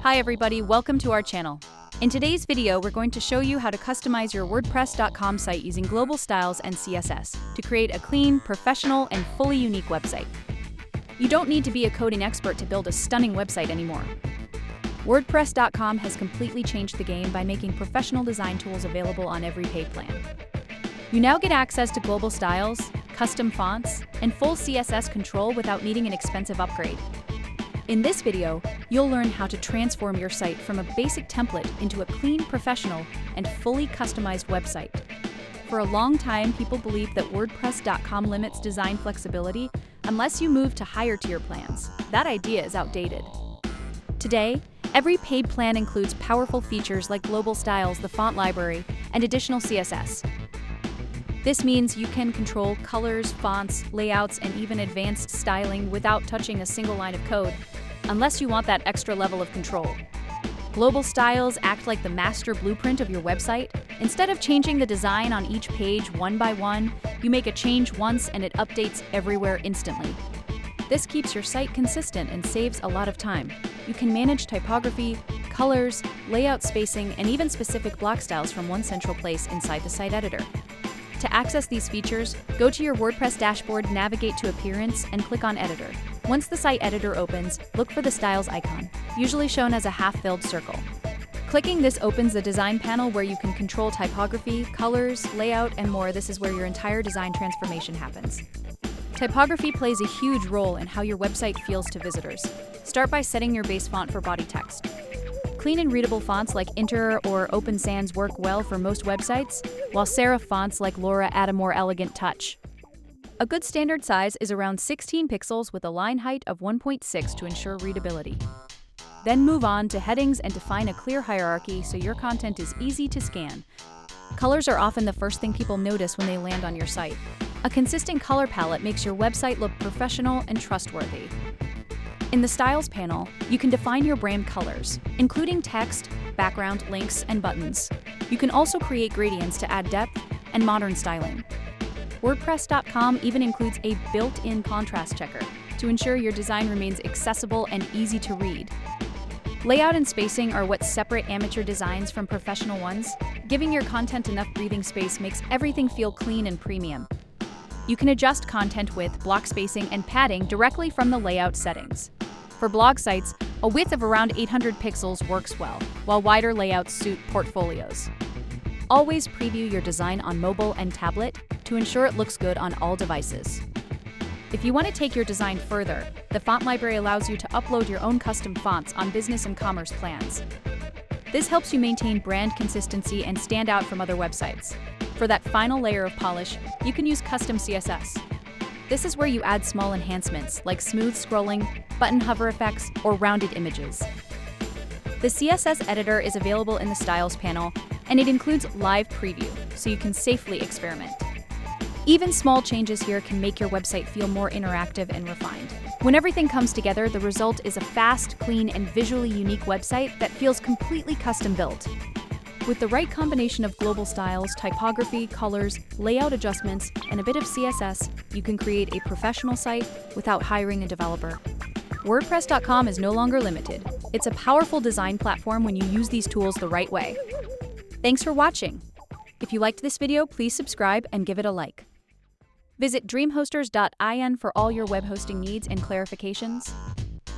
Hi everybody, welcome to our channel. In today's video, we're going to show you how to customize your WordPress.com site using global styles and CSS to create a clean, professional, and fully unique website. You don't need to be a coding expert to build a stunning website anymore. WordPress.com has completely changed the game by making professional design tools available on every paid plan. You now get access to global styles, custom fonts, and full CSS control without needing an expensive upgrade. In this video, you'll learn how to transform your site from a basic template into a clean, professional, and fully customized website. For a long time, people believed that WordPress.com limits design flexibility unless you move to higher tier plans. That idea is outdated. Today, every paid plan includes powerful features like global styles, the font library, and additional CSS. This means you can control colors, fonts, layouts, and even advanced styling without touching a single line of code, unless you want that extra level of control. Global styles act like the master blueprint of your website. Instead of changing the design on each page one by one, you make a change once and it updates everywhere instantly. This keeps your site consistent and saves a lot of time. You can manage typography, colors, layout spacing, and even specific block styles from one central place inside the site editor. To access these features, go to your WordPress dashboard, navigate to Appearance, and click on Editor. Once the site editor opens, look for the Styles icon, usually shown as a half-filled circle. Clicking this opens the Design panel where you can control typography, colors, layout, and more. This is where your entire design transformation happens. Typography plays a huge role in how your website feels to visitors. Start by setting your base font for body text. Clean and readable fonts like Inter or Open Sans work well for most websites, while serif fonts like Laura add a more elegant touch. A good standard size is around 16 pixels with a line height of 1.6 to ensure readability. Then move on to headings and define a clear hierarchy so your content is easy to scan. Colors are often the first thing people notice when they land on your site. A consistent color palette makes your website look professional and trustworthy. In the Styles panel, you can define your brand colors, including text, background, links, and buttons. You can also create gradients to add depth and modern styling. WordPress.com even includes a built-in contrast checker to ensure your design remains accessible and easy to read. Layout and spacing are what separate amateur designs from professional ones. Giving your content enough breathing space makes everything feel clean and premium. You can adjust content width, block spacing, and padding directly from the layout settings. For blog sites, a width of around 800 pixels works well, while wider layouts suit portfolios. Always preview your design on mobile and tablet to ensure it looks good on all devices. If you want to take your design further, the font library allows you to upload your own custom fonts on business and commerce plans. This helps you maintain brand consistency and stand out from other websites. For that final layer of polish, you can use custom CSS. This is where you add small enhancements like smooth scrolling, button hover effects, or rounded images. The CSS editor is available in the Styles panel, and it includes live preview, so you can safely experiment. Even small changes here can make your website feel more interactive and refined. When everything comes together, the result is a fast, clean, and visually unique website that feels completely custom-built. With the right combination of global styles, typography, colors, layout adjustments, and a bit of CSS, you can create a professional site without hiring a developer. WordPress.com is no longer limited. It's a powerful design platform when you use these tools the right way. Thanks for watching. If you liked this video, please subscribe and give it a like. Visit dreamhosters.in for all your web hosting needs and clarifications.